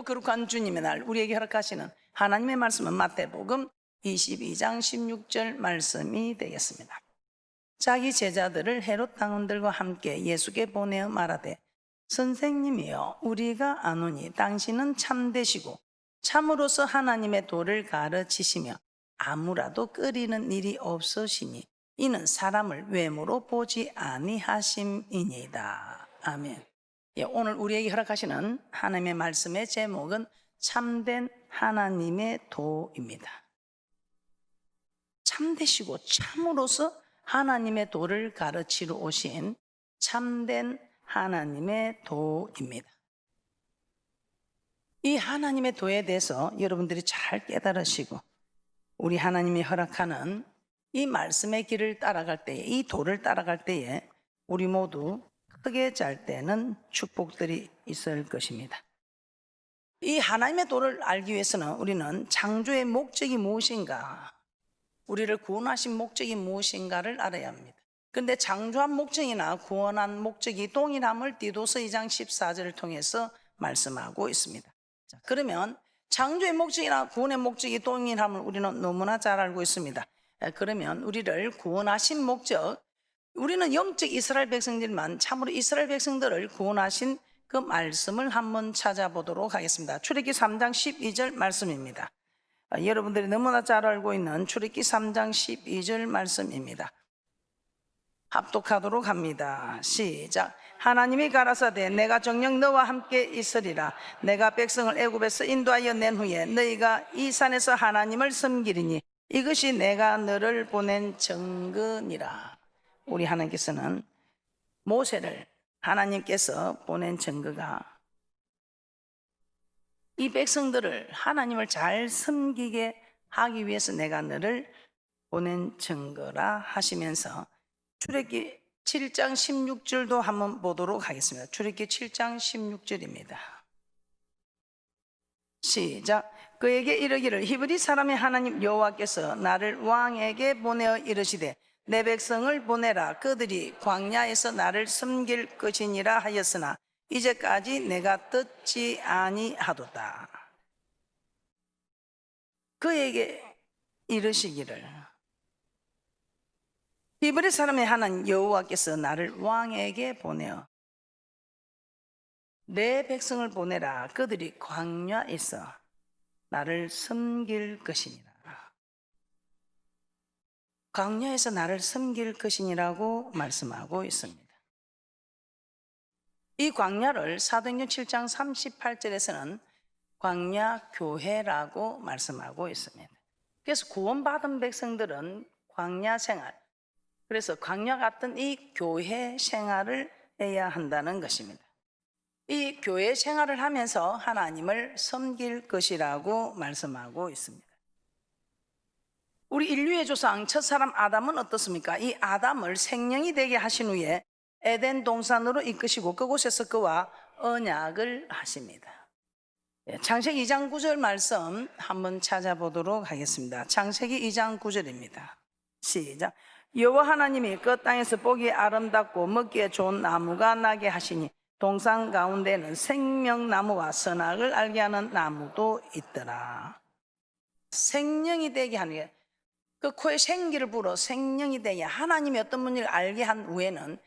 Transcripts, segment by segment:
거룩한 주님의 날 우리에게 허락하시는 하나님의 말씀은 마태복음 22장 16절 말씀이 되겠습니다. 자기 제자들을 헤롯 당원들과 함께 예수께 보내어 말하되 선생님이여 우리가 아노니 당신은 참되시고 참으로서 하나님의 도를 가르치시며 아무라도 끓이는 일이 없으시니 이는 사람을 외모로 보지 아니하심이니이다. 아멘. 오늘 우리에게 허락하시는 하나님의 말씀의 제목은 참된 하나님의 도입니다. 참되시고 참으로서 하나님의 도를 가르치러 오신 참된 하나님의 도입니다. 이 하나님의 도에 대해서 여러분들이 잘 깨달으시고 우리 하나님이 허락하는 이 말씀의 길을 따라갈 때에, 이 도를 따라갈 때에 우리 모두 크게 잘 때는 축복들이 있을 것입니다. 이 하나님의 도를 알기 위해서는 우리는 창조의 목적이 무엇인가, 우리를 구원하신 목적이 무엇인가를 알아야 합니다. 그런데 창조한 목적이나 구원한 목적이 동일함을 디도서 2장 14절을 통해서 말씀하고 있습니다. 자, 그러면 창조의 목적이나 구원의 목적이 동일함을 우리는 너무나 잘 알고 있습니다. 그러면 우리를 구원하신 목적, 우리는 영적 이스라엘 백성들만 참으로 이스라엘 백성들을 구원하신 그 말씀을 한번 찾아보도록 하겠습니다. 출애굽기 3장 12절 말씀입니다. 여러분들이 너무나 잘 알고 있는 출애굽기 3장 12절 말씀입니다. 합독하도록 합니다. 시작. 하나님이 가라사대 내가 정녕 너와 함께 있으리라. 내가 백성을 애굽에서 인도하여 낸 후에 너희가 이 산에서 하나님을 섬기리니 이것이 내가 너를 보낸 증거니라. 우리 하나님께서는 모세를 하나님께서 보낸 증거가 이 백성들을 하나님을 잘 섬기게 하기 위해서 내가 너를 보낸 증거라 하시면서 출애굽기 7장 16절도 한번 보도록 하겠습니다. 출애굽기 7장 16절입니다. 시작. 그에게 이르기를 히브리 사람의 하나님 여호와께서 나를 왕에게 보내어 이르시되 내 백성을 보내라. 그들이 광야에서 나를 섬길 것이니라 하였으나 이제까지 내가 듣지 아니하도다. 그에게 이르시기를 히브리 사람의 하나님 여호와께서 나를 왕에게 보내어 내 백성을 보내라. 그들이 광야에서 나를 섬길 것이니라. 광야에서 나를 섬길 것이니라고 말씀하고 있습니다. 이 광야를 사도행전 7장 38절에서는 광야 교회라고 말씀하고 있습니다. 그래서 구원받은 백성들은 광야 생활, 그래서 광야 같은 이 교회 생활을 해야 한다는 것입니다. 이 교회 생활을 하면서 하나님을 섬길 것이라고 말씀하고 있습니다. 우리 인류의 조상 첫사람 아담은 어떻습니까? 이 아담을 생명이 되게 하신 후에 에덴 동산으로 이끄시고 그곳에서 그와 언약을 하십니다. 창세기 2장 9절 말씀 한번 찾아보도록 하겠습니다. 창세기 2장 9절입니다. 시작. 여호와 하나님이 그 땅에서 보기에 아름답고 먹기에 좋은 나무가 나게 하시니 동산 가운데는 생명나무와 선악을 알게 하는 나무도 있더라. 생명이 되게 하는 게, 그 코에 생기를 불어 생명이 되게 하나님이 어떤 분을 알게 한 후에는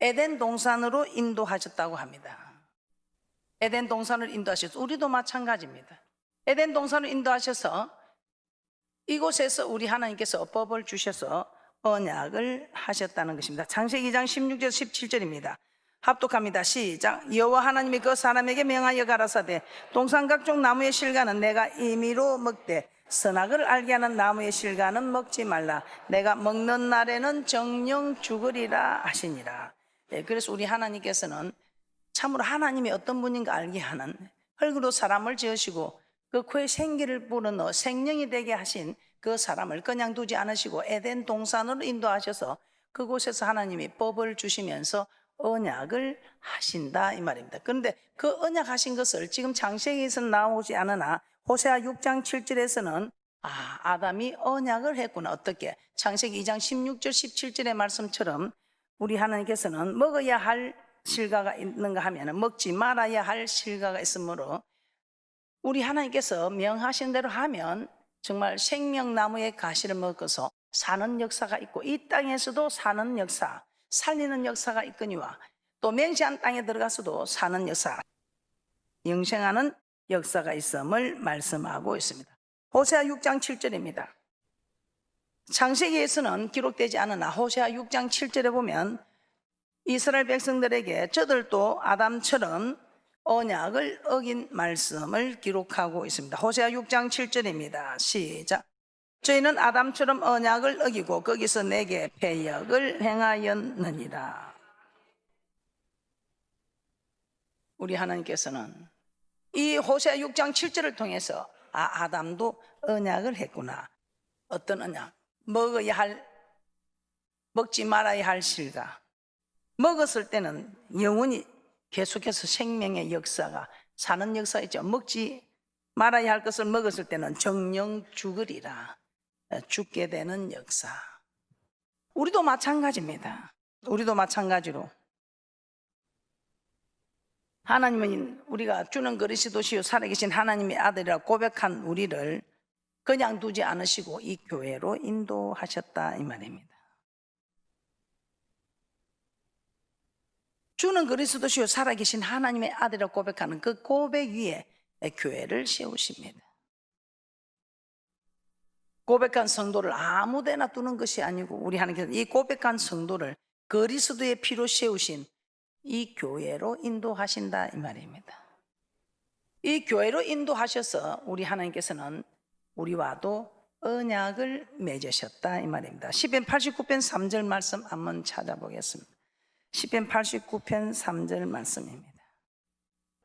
에덴 동산으로 인도하셨다고 합니다. 에덴 동산을 인도하셔서 우리도 마찬가지입니다. 에덴 동산을 인도하셔서 이곳에서 우리 하나님께서 법을 주셔서 언약을 하셨다는 것입니다. 창세기 2장 16절 17절입니다. 합독합니다. 시작. 여호와 하나님이 그 사람에게 명하여 가라사대 동산 각종 나무의 실과는 내가 임의로 먹되 선악을 알게 하는 나무의 실과는 먹지 말라. 내가 먹는 날에는 정령 죽으리라 하시니라. 그래서 우리 하나님께서는 참으로 하나님이 어떤 분인가 알게 하는, 흙으로 사람을 지으시고 그 코에 생기를 불어넣어 생명이 되게 하신 그 사람을 그냥 두지 않으시고 에덴 동산으로 인도하셔서 그곳에서 하나님이 법을 주시면서 언약을 하신다 이 말입니다. 그런데 그 언약하신 것을 지금 창세기에서는 나오지 않으나 호세아 6장 7절에서는 아담이 언약을 했구나. 어떻게? 창세기 2장 16절 17절의 말씀처럼 우리 하나님께서는 먹어야 할 실과가 있는가 하면 먹지 말아야 할 실과가 있으므로 우리 하나님께서 명하신 대로 하면 정말 생명나무의 가시를 먹어서 사는 역사가 있고, 이 땅에서도 사는 역사, 살리는 역사가 있거니와 또 맹세한 땅에 들어가서도 사는 역사, 영생하는 역사가 있음을 말씀하고 있습니다. 호세아 6장 7절입니다. 창세기에서는 기록되지 않으나 호세아 6장 7절에 보면 이스라엘 백성들에게 저들도 아담처럼 언약을 어긴 말씀을 기록하고 있습니다. 호세아 6장 7절입니다. 시작. 저희는 아담처럼 언약을 어기고 거기서 내게 패역을 행하였느니라. 우리 하나님께서는 이 호세아 6장 7절을 통해서 아담도 언약을 했구나. 어떤 언약? 먹지 말아야 할 실과, 먹었을 때는 영원히 계속해서 생명의 역사가, 사는 역사가 있죠. 먹지 말아야 할 것을 먹었을 때는 정령 죽으리라, 죽게 되는 역사. 우리도 마찬가지입니다. 우리도 마찬가지로 하나님은 우리가 주는 그리스도시요 살아계신 하나님의 아들이라 고백한 우리를 그냥 두지 않으시고 이 교회로 인도하셨다, 이 말입니다. 주는 그리스도시요 살아계신 하나님의 아들이라 고백하는 그 고백 위에 교회를 세우십니다. 고백한 성도를 아무 데나 두는 것이 아니고, 우리 하나님께서 이 고백한 성도를 그리스도의 피로 세우신 이 교회로 인도하신다, 이 말입니다. 이 교회로 인도하셔서 우리 하나님께서는 우리와도 언약을 맺으셨다, 이 말입니다. 시편 89편 3절 말씀 한번 찾아보겠습니다. 시편 89편 3절 말씀입니다.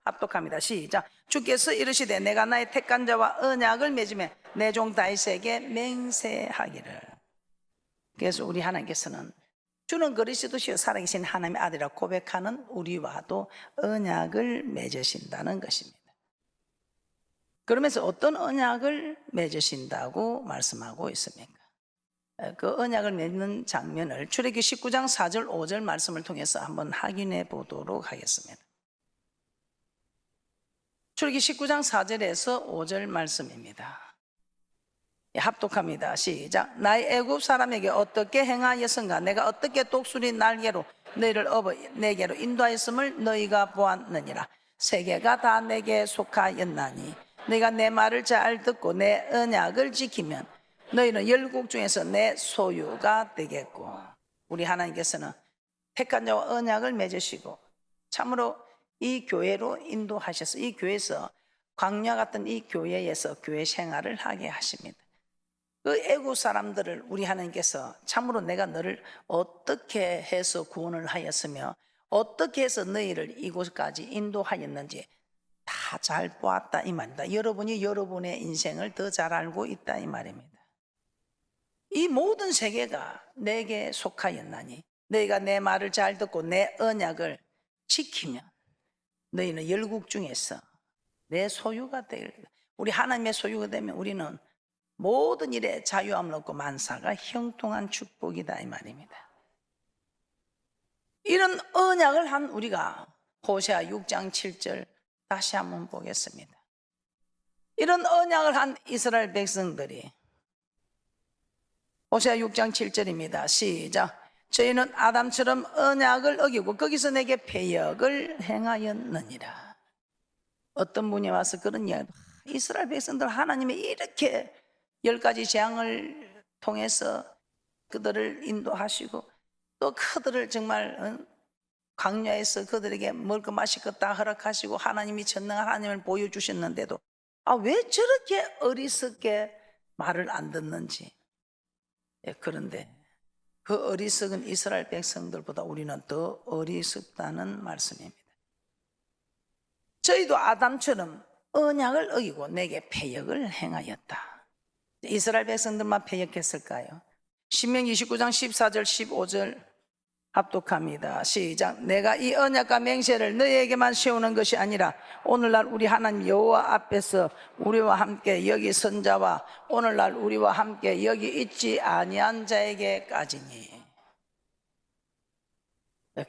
합독합니다. 시작. 주께서 이르시되 내가 나의 택한 자와 언약을 맺으며 내 종 다윗에게 맹세하기를. 그래서 우리 하나님께서는 주는 그리스도시요 살아계신 하나님의 아들이라 고백하는 우리와도 언약을 맺으신다는 것입니다. 그러면서 어떤 언약을 맺으신다고 말씀하고 있습니까? 그 언약을 맺는 장면을 출애굽기 19장 4절 5절 말씀을 통해서 한번 확인해 보도록 하겠습니다. 출애굽기 19장 4절에서 5절 말씀입니다. 합독합니다. 시작. 나의 애굽 사람에게 어떻게 행하였은가? 내가 어떻게 독수리 날개로 너희를 업어 내게로 인도하였음을 너희가 보았느니라. 세계가 다 내게 속하였나니 너희가 내 말을 잘 듣고 내 언약을 지키면 너희는 열국 중에서 내 소유가 되겠고. 우리 하나님께서는 택한 자와 언약을 맺으시고 참으로 이 교회로 인도하셔서 이 교회에서 광야 같은 이 교회에서 교회 생활을 하게 하십니다. 그 애국 사람들을 우리 하나님께서 참으로 내가 너를 어떻게 해서 구원을 하였으며 어떻게 해서 너희를 이곳까지 인도하였는지 다 잘 보았다, 이 말입니다. 여러분이 여러분의 인생을 더 잘 알고 있다, 이 말입니다. 이 모든 세계가 내게 속하였나니 너희가 내 말을 잘 듣고 내 언약을 지키면 너희는 열국 중에서 내 소유가 될, 우리 하나님의 소유가 되면 우리는 모든 일에 자유함을 얻고 만사가 형통한 축복이다, 이 말입니다. 이런 언약을 한 우리가 호세아 6장 7절 다시 한번 보겠습니다. 이런 언약을 한 이스라엘 백성들이 호세아 6장 7절입니다. 시작. 저희는 아담처럼 언약을 어기고 거기서 내게 패역을 행하였느니라. 어떤 분이 와서 그런 이야기, 이스라엘 백성들 하나님이 이렇게 10가지 재앙을 통해서 그들을 인도하시고 또 그들을 정말 광야에서 그들에게 먹을 것 마실 것 다 허락하시고 하나님이 전능한 하나님을 보여주셨는데도 왜 저렇게 어리석게 말을 안 듣는지. 그런데 그 어리석은 이스라엘 백성들보다 우리는 더 어리석다는 말씀입니다. 저희도 아담처럼 언약을 어기고 내게 패역을 행하였다. 이스라엘 백성들만 패역했을까요? 신명기 29장 14절 15절 합독합니다. 시작. 내가 이 언약과 맹세를 너희에게만 세우는 것이 아니라 오늘날 우리 하나님 여호와 앞에서 우리와 함께 여기 선 자와 오늘날 우리와 함께 여기 있지 아니한 자에게까지니.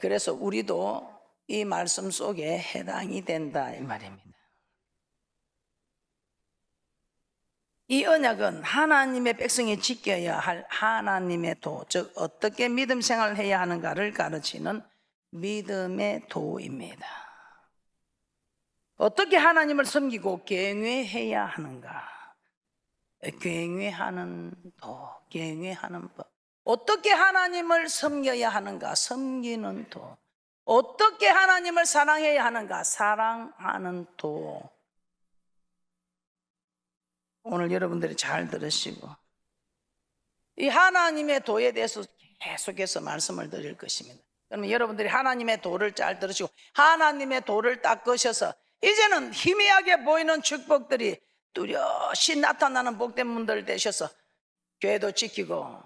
그래서 우리도 이 말씀 속에 해당이 된다, 이 말입니다. 이 언약은 하나님의 백성이 지켜야 할 하나님의 도, 즉 어떻게 믿음 생활을 해야 하는가를 가르치는 믿음의 도입니다. 어떻게 하나님을 섬기고 경외해야 하는가? 경외하는 도, 경외하는 법. 어떻게 하나님을 섬겨야 하는가? 섬기는 도. 어떻게 하나님을 사랑해야 하는가? 사랑하는 도. 오늘 여러분들이 잘 들으시고 이 하나님의 도에 대해서 계속해서 말씀을 드릴 것입니다. 그러면 여러분들이 하나님의 도를 잘 들으시고 하나님의 도를 닦으셔서 이제는 희미하게 보이는 축복들이 뚜렷이 나타나는 복된 분들 되셔서 교회도 지키고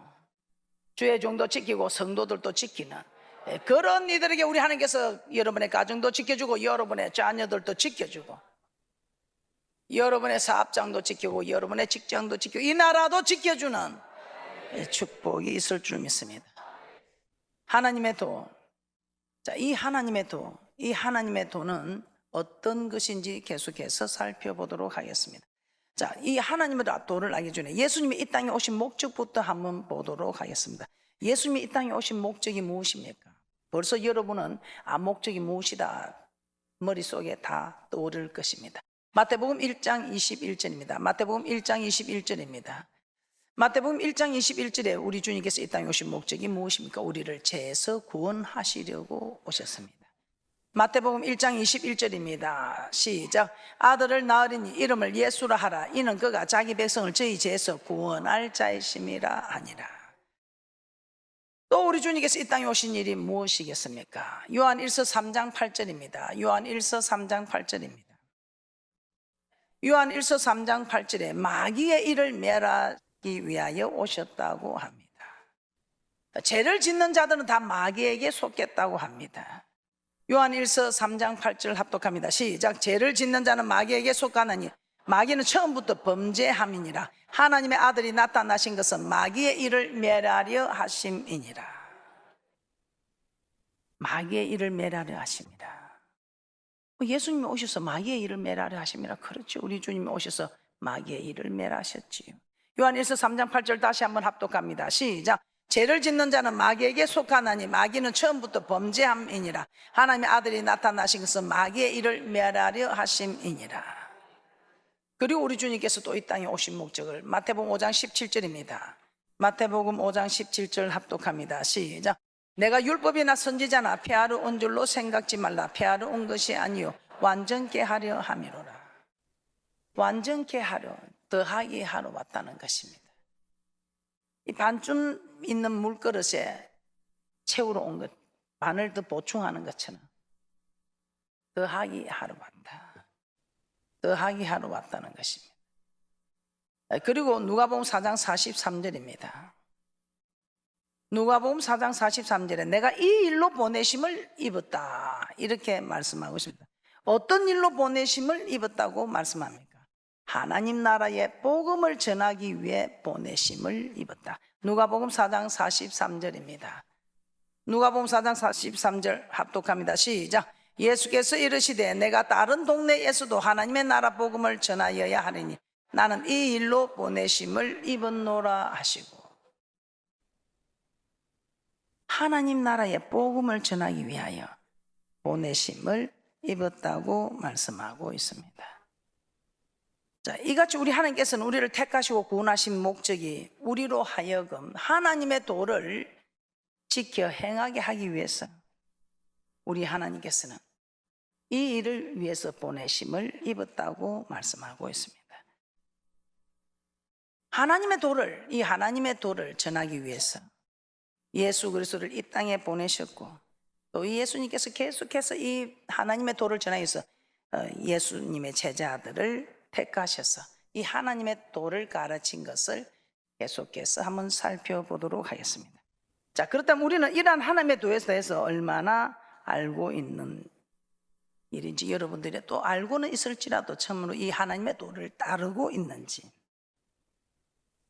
주의 종도 지키고 성도들도 지키는 그런 이들에게 우리 하나님께서 여러분의 가정도 지켜주고 여러분의 자녀들도 지켜주고 여러분의 사업장도 지키고 여러분의 직장도 지키고 이 나라도 지켜주는 축복이 있을 줄 믿습니다. 하나님의 도. 자, 이 하나님의 도는 어떤 것인지 계속해서 살펴보도록 하겠습니다. 자, 이 하나님의 도를 알기 전에 예수님이 이 땅에 오신 목적부터 한번 보도록 하겠습니다. 예수님이 이 땅에 오신 목적이 무엇입니까? 벌써 여러분은 목적이 무엇이다 머릿속에 다 떠오를 것입니다. 마태복음 1장 21절입니다. 마태복음 1장 21절입니다. 마태복음 1장 21절에 우리 주님께서 이 땅에 오신 목적이 무엇입니까? 우리를 죄에서 구원하시려고 오셨습니다. 마태복음 1장 21절입니다. 시작. 아들을 낳으리니 이름을 예수라 하라. 이는 그가 자기 백성을 저희 죄에서 구원할 자이심이라 하니라. 또 우리 주님께서 이 땅에 오신 일이 무엇이겠습니까? 요한 1서 3장 8절입니다. 요한 1서 3장 8절입니다. 요한 1서 3장 8절에 마귀의 일을 멸하기 위하여 오셨다고 합니다. 죄를 짓는 자들은 다 마귀에게 속겠다고 합니다. 요한 1서 3장 8절 합독합니다. 시작. 죄를 짓는 자는 마귀에게 속하나니 마귀는 처음부터 범죄함이니라. 하나님의 아들이 나타나신 것은 마귀의 일을 멸하려 하심이니라. 마귀의 일을 멸하려 하십니다. 예수님이 오셔서 마귀의 일을 멸하려 하십니다. 그렇죠. 우리 주님이 오셔서 마귀의 일을 멸하셨지요. 요한 1서 3장 8절 다시 한번 합독합니다. 시작. 죄를 짓는 자는 마귀에게 속하나니 마귀는 처음부터 범죄함이니라. 하나님의 아들이 나타나신 것은 마귀의 일을 멸하려 하심이니라. 그리고 우리 주님께서 또 이 땅에 오신 목적을 마태복음 5장 17절입니다. 마태복음 5장 17절 합독합니다. 시작. 내가 율법이나 선지자나 폐하러 온 줄로 생각지 말라. 폐하러 온 것이 아니요 완전케 하려 함이로라. 완전케 하려, 더하게 하러 왔다는 것입니다. 이 반쯤 있는 물그릇에 채우러 온 것, 반을 더 보충하는 것처럼 더하게 하러 왔다. 더하게 하러 왔다는 것입니다. 그리고 누가복음 4장 43절입니다. 누가복음 4장 43절에 내가 이 일로 보내심을 입었다 이렇게 말씀하고 있습니다. 어떤 일로 보내심을 입었다고 말씀합니까? 하나님 나라의 복음을 전하기 위해 보내심을 입었다. 누가복음 4장 43절입니다. 누가복음 4장 43절 합독합니다. 시작. 예수께서 이르시되 내가 다른 동네에서도 하나님의 나라 복음을 전하여야 하리니 나는 이 일로 보내심을 입었노라 하시고, 하나님 나라의 복음을 전하기 위하여 보내심을 입었다고 말씀하고 있습니다. 자, 이같이 우리 하나님께서는 우리를 택하시고 구원하신 목적이 우리로 하여금 하나님의 도를 지켜 행하게 하기 위해서 우리 하나님께서는 이 일을 위해서 보내심을 입었다고 말씀하고 있습니다. 이 하나님의 도를 전하기 위해서 예수 그리스도를 이 땅에 보내셨고, 또 이 예수님께서 계속해서 이 하나님의 도를 전하기 위해서 예수님의 제자들을 택하셔서 이 하나님의 도를 가르친 것을 계속해서 한번 살펴보도록 하겠습니다. 자, 그렇다면 우리는 이러한 하나님의 도에 대해서 얼마나 알고 있는 일인지, 여러분들이 또 알고는 있을지라도 처음으로 이 하나님의 도를 따르고 있는지.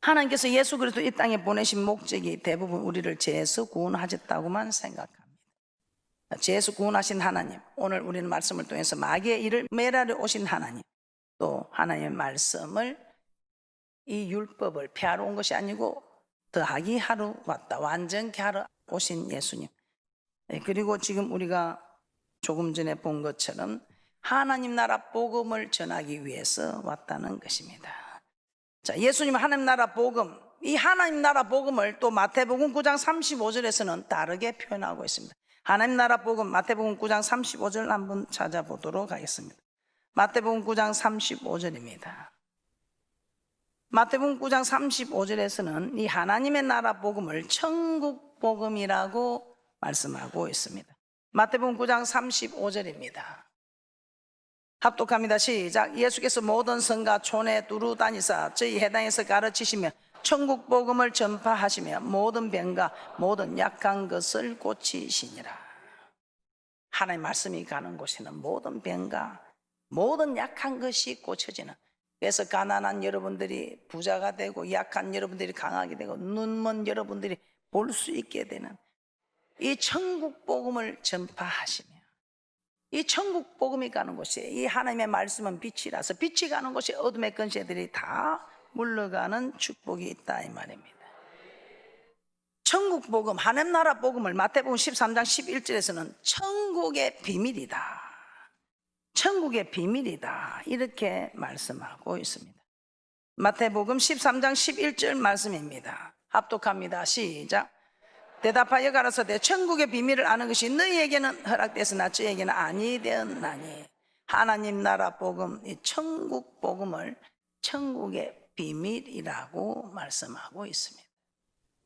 하나님께서 예수 그리스도 이 땅에 보내신 목적이 대부분 우리를 죄에서 구원하셨다고만 생각합니다. 죄에서 구원하신 하나님, 오늘 우리는 말씀을 통해서 마귀의 일을 멸하려 오신 하나님, 또 하나님의 말씀을 이 율법을 폐하러 온 것이 아니고 더하기 하러 왔다. 완전케 하러 오신 예수님. 그리고 지금 우리가 조금 전에 본 것처럼 하나님 나라 복음을 전하기 위해서 왔다는 것입니다. 자, 예수님 하나님 나라 복음, 이 하나님 나라 복음을 또 마태복음 9장 35절에서는 다르게 표현하고 있습니다. 하나님 나라 복음 마태복음 9장 35절 한번 찾아보도록 하겠습니다. 마태복음 9장 35절입니다. 마태복음 9장 35절에서는 이 하나님의 나라 복음을 천국 복음이라고 말씀하고 있습니다. 마태복음 9장 35절입니다. 합독합니다. 시작. 예수께서 모든 성과 촌에 두루 다니사 저희 해당에서 가르치시며 천국 복음을 전파하시며 모든 병과 모든 약한 것을 고치시니라. 하나님의 말씀이 가는 곳에는 모든 병과 모든 약한 것이 고쳐지는, 그래서 가난한 여러분들이 부자가 되고 약한 여러분들이 강하게 되고 눈먼 여러분들이 볼 수 있게 되는 이 천국 복음을 전파하시며, 이 천국 복음이 가는 곳에 이 하나님의 말씀은 빛이라서 빛이 가는 곳에 어둠의 권세들이 다 물러가는 축복이 있다 이 말입니다. 천국 복음, 하나님 나라 복음을 마태복음 13장 11절에서는 천국의 비밀이다, 천국의 비밀이다 이렇게 말씀하고 있습니다. 마태복음 13장 11절 말씀입니다. 합독합니다. 시작. 대답하여 가라사대 천국의 비밀을 아는 것이 너희에게는 허락되었으나 저에게는 아니 되었나니. 하나님 나라 복음, 이 천국 복음을 천국의 비밀이라고 말씀하고 있습니다.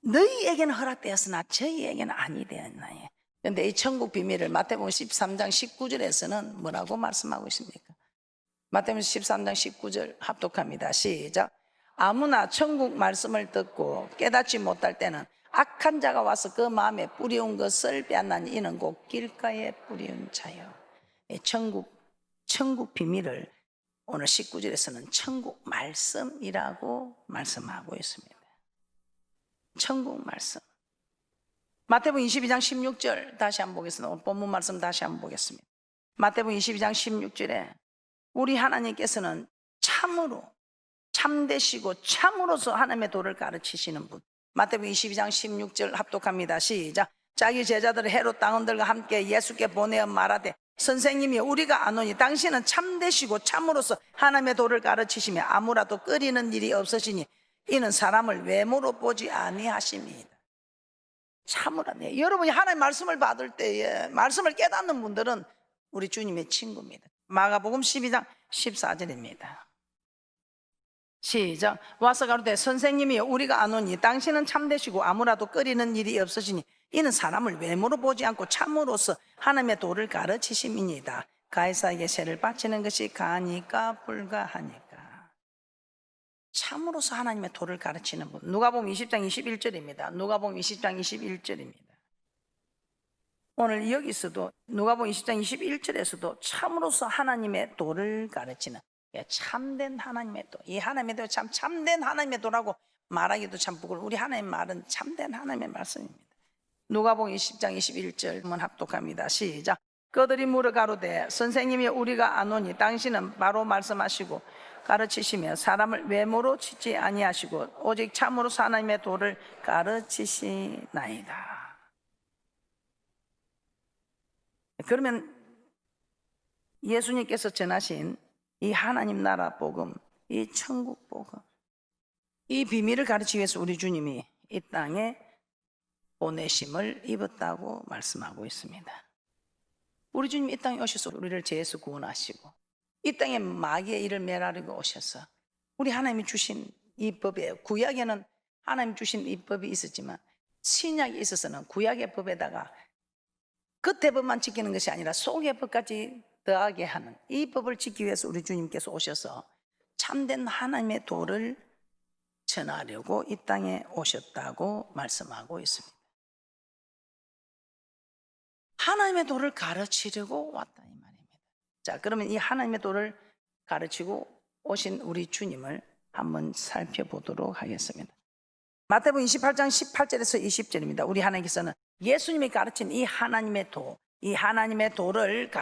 너희에게는 허락되었으나 저희에게는 아니 되었나니. 그런데 이 천국 비밀을 마태복음 13장 19절에서는 뭐라고 말씀하고 있습니까? 마태복음 13장 19절 합독합니다. 시작. 아무나 천국 말씀을 듣고 깨닫지 못할 때는 악한 자가 와서 그 마음에 뿌리운 것을 빼앗나니 이는 곧 길가에 뿌리운 자요. 천국 비밀을 오늘 19절에서는 천국 말씀이라고 말씀하고 있습니다. 천국 말씀. 마태복음 22장 16절 다시 한번 보겠습니다. 오늘 본문 말씀 다시 한번 보겠습니다. 마태복음 22장 16절에 우리 하나님께서는 참으로 참되시고 참으로서 하나님의 도를 가르치시는 분. 마태복음 22장 16절 합독합니다. 시작. 자기 제자들을 헤롯 당원들과 함께 예수께 보내어 말하되 선생님이 우리가 아노니 당신은 참되시고 참으로서 하나님의 도를 가르치시며 아무라도 끓이는 일이 없으시니 이는 사람을 외모로 보지 아니하십니다. 참으라네. 여러분이 하나님의 말씀을 받을 때에 말씀을 깨닫는 분들은 우리 주님의 친구입니다. 마가복음 12장 14절입니다. 시작. 와서 가로되 선생님이 우리가 아노니 당신은 참되시고 아무라도 끓이는 일이 없으시니 이는 사람을 외모로 보지 않고 참으로서 하나님의 도를 가르치심이니이다. 가이사에게 세를 바치는 것이 가하니까 불가하니까. 참으로서 하나님의 도를 가르치는 분. 누가복음 20장 21절입니다. 누가복음 20장 21절입니다. 오늘 여기서도 누가복음 20장 21절에서도 참으로서 하나님의 도를 가르치는, 참된 하나님의 도. 이 하나님의 도 참 참된 하나님의 도라고 말하기도 참 부끄러워. 우리 하나님의 말은 참된 하나님의 말씀입니다. 누가복음 20장 21절 한번 합독합니다. 시작. 그들이 물어 가로되 선생님이 우리가 아노니 당신은 바로 말씀하시고 가르치시며 사람을 외모로 치지 아니하시고 오직 참으로서 하나님의 도를 가르치시나이다. 그러면 예수님께서 전하신 이 하나님 나라 복음, 이 천국 복음, 이 비밀을 가르치기 위해서 우리 주님이 이 땅에 보내심을 입었다고 말씀하고 있습니다. 우리 주님이 이 땅에 오셔서 우리를 죄에서 구원하시고 이 땅에 마귀의 일을 멸하려고 오셔서 우리 하나님이 주신 이 법에, 구약에는 하나님 주신 이 법이 있었지만 신약에 있어서는 구약의 법에다가 겉의 법만 지키는 것이 아니라 속의 법까지 더하게 하는 이 법을 지키기 위해서 우리 주님께서 오셔서 참된 하나님의 도를 전하려고 이 땅에 오셨다고 말씀하고 있습니다. 하나님의 도를 가르치려고 왔다 이 말입니다. 자, 그러면 이 하나님의 도를 가르치고 오신 우리 주님을 한번 살펴보도록 하겠습니다. 마태복음 28장 18절에서 20절입니다. 우리 하나님께서는 예수님이 가르친 이 하나님의 도, 이 하나님의 도를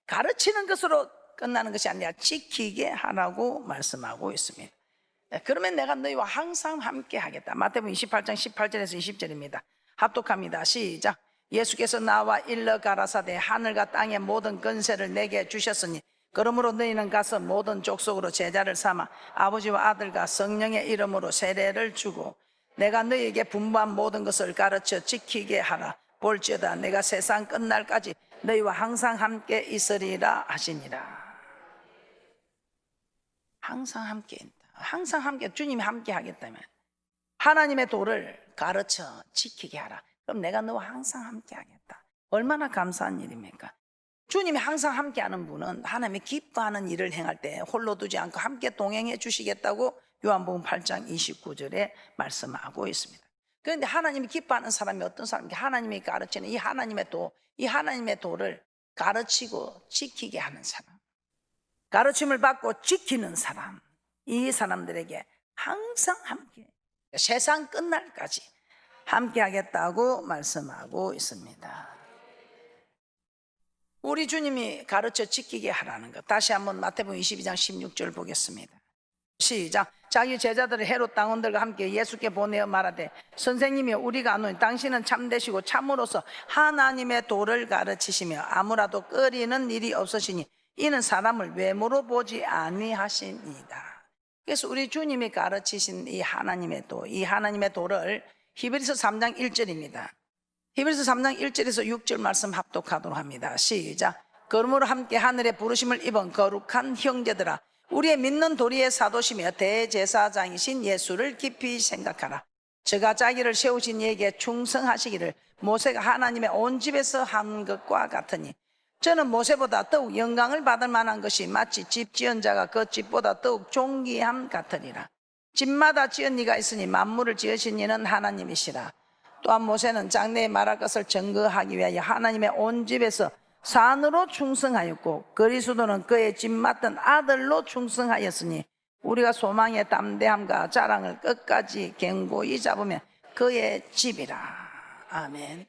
가르치는 것으로 끝나는 것이 아니라 지키게 하라고 말씀하고 있습니다. 그러면 내가 너희와 항상 함께 하겠다. 마태복음 28장 18절에서 20절입니다. 합독합니다. 시작. 예수께서 나와 일러 가라사대 하늘과 땅의 모든 권세를 내게 주셨으니 그러므로 너희는 가서 모든 족속으로 제자를 삼아 아버지와 아들과 성령의 이름으로 세례를 주고 내가 너희에게 분부한 모든 것을 가르쳐 지키게 하라. 볼지어다 내가 세상 끝날까지 너희와 항상 함께 있으리라 하시니라. 항상 함께 있다. 항상 함께, 주님이 함께 하겠다면 하나님의 도를 가르쳐 지키게 하라. 그럼 내가 너와 항상 함께 하겠다. 얼마나 감사한 일입니까? 주님이 항상 함께 하는 분은 하나님이 기뻐하는 일을 행할 때 홀로 두지 않고 함께 동행해 주시겠다고 요한복음 8장 29절에 말씀하고 있습니다. 그런데 하나님이 기뻐하는 사람이 어떤 사람인가? 하나님이 가르치는 이 하나님의 도를 가르치고 지키게 하는 사람, 가르침을 받고 지키는 사람, 이 사람들에게 항상 함께, 세상 끝날까지 함께 하겠다고 말씀하고 있습니다. 우리 주님이 가르쳐 지키게 하라는 것, 다시 한번 마태복음 22장 16절 보겠습니다. 시작. 자기 제자들을 헤롯 당원들과 함께 예수께 보내어 말하되 선생님이 우리가 아노니 당신은 참되시고 참으로서 하나님의 도를 가르치시며 아무라도 꺼리는 일이 없으시니 이는 사람을 외모로 보지 아니하시니이다. 그래서 우리 주님이 가르치신 이 하나님의 도, 이 하나님의 도를 히브리서 3장 1절입니다. 히브리서 3장 1절에서 6절 말씀 합독하도록 합니다. 시작. 그러므로 함께 하늘의 부르심을 입은 거룩한 형제들아, 우리의 믿는 도리의 사도시며 대제사장이신 예수를 깊이 생각하라. 저가 자기를 세우신 이에게 충성하시기를 모세가 하나님의 온 집에서 한 것과 같으니 저는 모세보다 더욱 영광을 받을 만한 것이 마치 집 지은 자가 그 집보다 더욱 존귀함 같으리라. 집마다 지은 이가 있으니 만물을 지으신 이는 하나님이시라. 또한 모세는 장래에 말할 것을 증거하기 위하여 하나님의 온 집에서 산으로 충성하였고 그리스도는 그의 집 맡은 아들로 충성하였으니 우리가 소망의 담대함과 자랑을 끝까지 견고히 잡으면 그의 집이라. 아멘.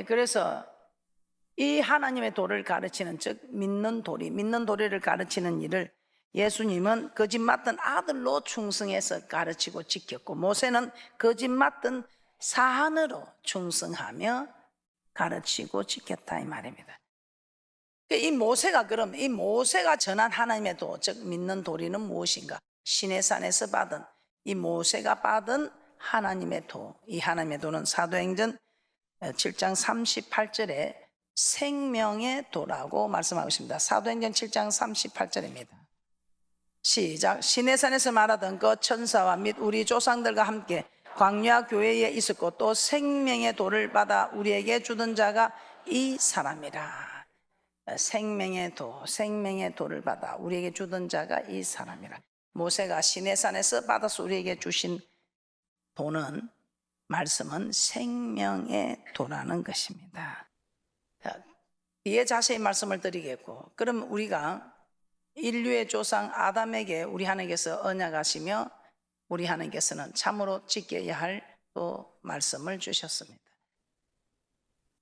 그래서 이 하나님의 도를 가르치는, 즉 믿는 도리를 가르치는 일을 예수님은 그 집 맡은 아들로 충성해서 가르치고 지켰고, 모세는 그 집 맡은 사안으로 충성하며 가르치고 지켰다 이 말입니다. 이 모세가 전한 하나님의 도, 즉 믿는 도리는 무엇인가? 시내산에서 받은, 이 모세가 받은 하나님의 도, 이 하나님의 도는 사도행전 7장 38절에 생명의 도라고 말씀하고 있습니다. 사도행전 7장 38절입니다. 시작. 시내산에서 말하던 그 천사와 및 우리 조상들과 함께 광야 교회에 있었고 또 생명의 도를 받아 우리에게 주던 자가 이 사람이라. 생명의 도를 받아 우리에게 주던 자가 이 사람이라. 모세가 시내산에서 받아서 우리에게 주신 도는, 말씀은 생명의 도라는 것입니다. 뒤에 자세히 말씀을 드리겠고, 그럼 우리가 인류의 조상 아담에게 우리 하나님께서 언약하시며 우리 하나님께서는 참으로 지켜야 할 또 말씀을 주셨습니다.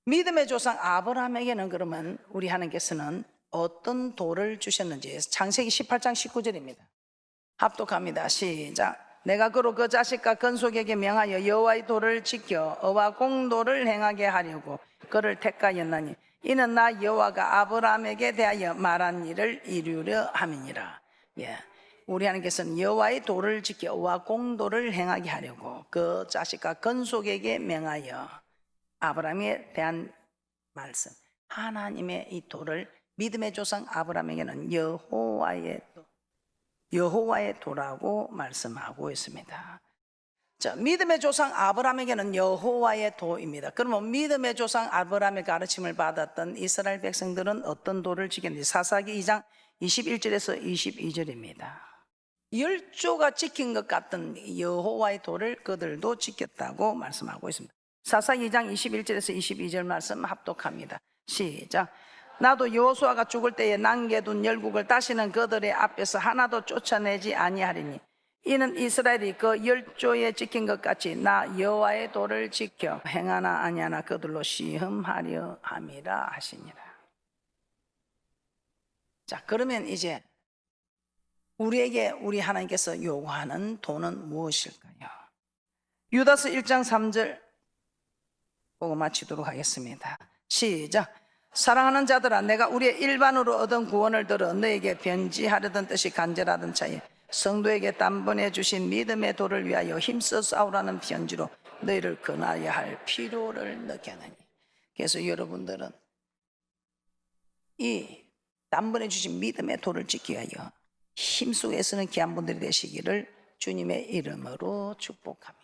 믿음의 조상 아브라함에게는 그러면 우리 하나님께서는 어떤 도를 주셨는지 창세기 18장 19절입니다. 합독합니다. 시작. 내가 그로 그 자식과 건속에게 명하여 여호와의 도를 지켜 의와 공도를 행하게 하려고 그를 택하였나니 이는 나 여호와가 아브라함에게 대하여 말한 일을 이루려 함이니라. 우리 하나님께서는 여호와의 도를 지켜 의와 공도를 행하게 하려고 그 자식과 건속에게 명하여, 아브라함에 대한 말씀, 하나님의 이 도를 믿음의 조상 아브라함에게는 여호와의 도라고 말씀하고 있습니다. 자, 믿음의 조상 아브라함에게는 여호와의 도입니다. 그러면 믿음의 조상 아브라함의 가르침을 받았던 이스라엘 백성들은 어떤 도를 지켰는지 사사기 2장 21절에서 22절입니다. 열조가 지킨 것 같은 여호와의 도를 그들도 지켰다고 말씀하고 있습니다. 사사기 2장 21절에서 22절 말씀 합독합니다. 시작. 나도 여호수아가 죽을 때에 남겨둔 열국을 다시는 그들의 앞에서 하나도 쫓아내지 아니하리니 이는 이스라엘이 그 열조에 지킨 것 같이 나 여호와의 도를 지켜 행하나 아니하나 그들로 시험하려 함이라 하시니라. 자, 그러면 이제 우리에게 우리 하나님께서 요구하는 도는 무엇일까요? 유다서 1장 3절 보고 마치도록 하겠습니다. 시작. 사랑하는 자들아, 내가 우리의 일반으로 얻은 구원을 들어 너에게 변지하려던 뜻이 간절하던 차에 성도에게 단번에 주신 믿음의 도를 위하여 힘써 싸우라는 편지로 너희를 권하여야 할 필요를 느꼈느니. 그래서 여러분들은 이 단번에 주신 믿음의 도를 지키기 위하여 힘쓰고 애쓰는 귀한 분들이 되시기를 주님의 이름으로 축복합니다.